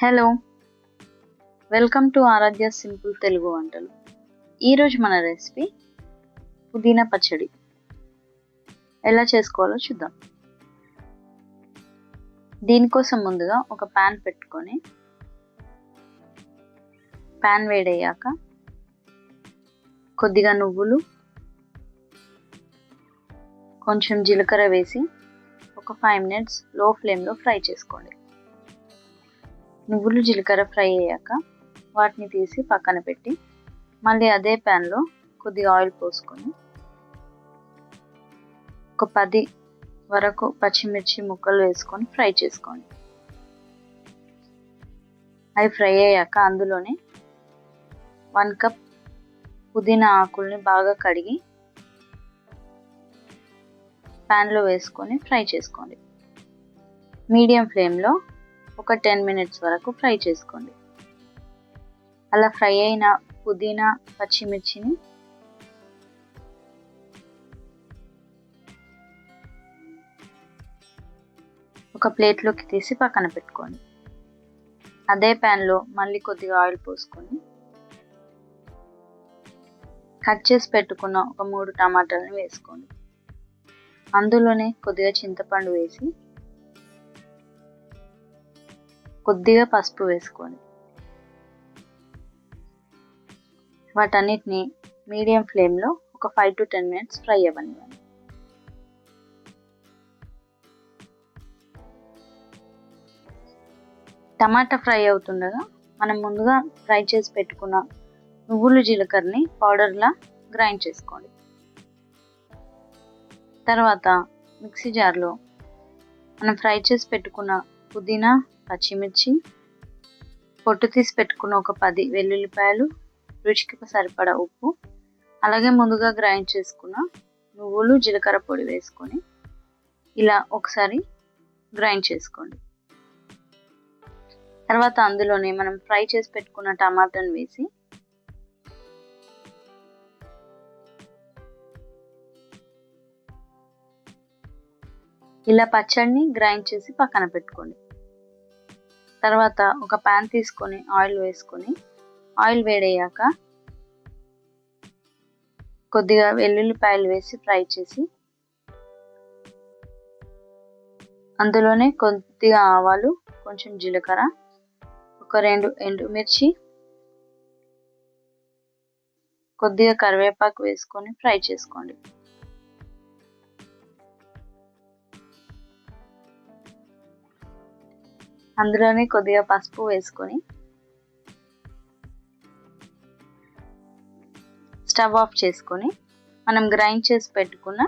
Hello, welcome to Aaradhya simple Telugu వంటలు. ఈరోజు మన రెసిపీ పుదీనా పచ్చడి. ఎలా చేసుకోవాలో చూద్దాం. దీనికోసం ముందుగా ఒక ప్యాన్ పెట్టుకొని ప్యాన్ వేడయ్యాక కొద్దిగా నువ్వులు, కొంచెం జీలకర్ర వేసి ఒక 5 మినిట్స్ లో ఫ్లేమ్లో ఫ్రై చేసుకోండి. నువ్వులు జీలకర్ర ఫ్రై అయ్యాక వాటిని తీసి పక్కన పెట్టి మళ్ళీ అదే ప్యాన్లో కొద్దిగా ఆయిల్ పోసుకొని ఒక 10 వరకు పచ్చిమిర్చి ముక్కలు వేసుకొని ఫ్రై చేసుకోండి. అవి ఫ్రై అయ్యాక అందులోనే 1 కప్ పుదీనా ఆకుల్ని బాగా కడిగి ప్యాన్లో వేసుకొని ఫ్రై చేసుకోండి. మీడియం ఫ్లేమ్లో ఒక 10 మినిట్స్ వరకు ఫ్రై చేసుకోండి. అలా ఫ్రై అయిన పుదీనా పచ్చిమిర్చిని ఒక ప్లేట్లోకి తీసి పక్కన పెట్టుకోండి. అదే ప్యాన్లో మళ్ళీ కొద్దిగా ఆయిల్ పోసుకొని కట్ చేసి పెట్టుకున్న ఒక 3 టమాటాలను వేసుకోండి. అందులోనే కొద్దిగా చింతపండు వేసి కొద్దిగా పసుపు వేసుకోండి. వాటన్నిటిని మీడియం ఫ్లేమ్లో ఒక 5 to 10 మినిట్స్ ఫ్రై అవ్వనివ్వండి. టమాటా ఫ్రై అవుతుండగా మనం ముందుగా ఫ్రై చేసి పెట్టుకున్న నువ్వులు జీలకర్రని పౌడర్లా గ్రైండ్ చేసుకోండి. తర్వాత మిక్సీ జార్లో మనం ఫ్రై చేసి పెట్టుకున్న పుదీనా పచ్చిమిర్చి, పొట్టు తీసి పెట్టుకున్న ఒక 10 వెల్లుల్లిపాయలు, రుచికి సరిపడా ఉప్పు, అలాగే ముందుగా గ్రైండ్ చేసుకున్న నువ్వులు జీలకర్ర పొడి వేసుకొని ఇలా ఒకసారి గ్రైండ్ చేసుకోండి. తర్వాత అందులోనే మనం ఫ్రై చేసి పెట్టుకున్న టమాటాను వేసి ఇలా పచ్చడిని గ్రైండ్ చేసి పక్కన పెట్టుకోండి. తర్వాత ఒక ప్యాన్ తీసుకొని ఆయిల్ వేసుకొని ఆయిల్ వేడయ్యాక కొద్దిగా వెల్లుల్లిపాయలు వేసి ఫ్రై చేసి అందులోనే కొద్దిగా ఆవాలు, కొంచెం జీలకర్ర, ఒక 2 ఎండుమిర్చి, కొద్దిగా కరివేపాకు వేసుకొని ఫ్రై చేసుకోండి. అందులోనే కొద్దిగా పసుపు వేసుకొని స్టవ్ ఆఫ్ చేసుకొని మనం గ్రైండ్ చేసి పెట్టుకున్న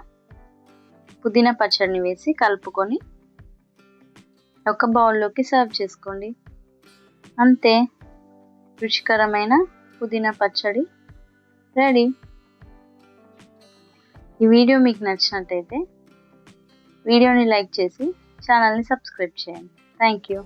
పుదీనా పచ్చడిని వేసి కలుపుకొని ఒక బౌల్లోకి సర్వ్ చేసుకోండి. అంతే, రుచికరమైన పుదీనా పచ్చడి రెడీ. ఈ వీడియో మీకు నచ్చినట్టయితే వీడియోని లైక్ చేసి ఛానల్ని సబ్స్క్రైబ్ చేయండి. Thank you.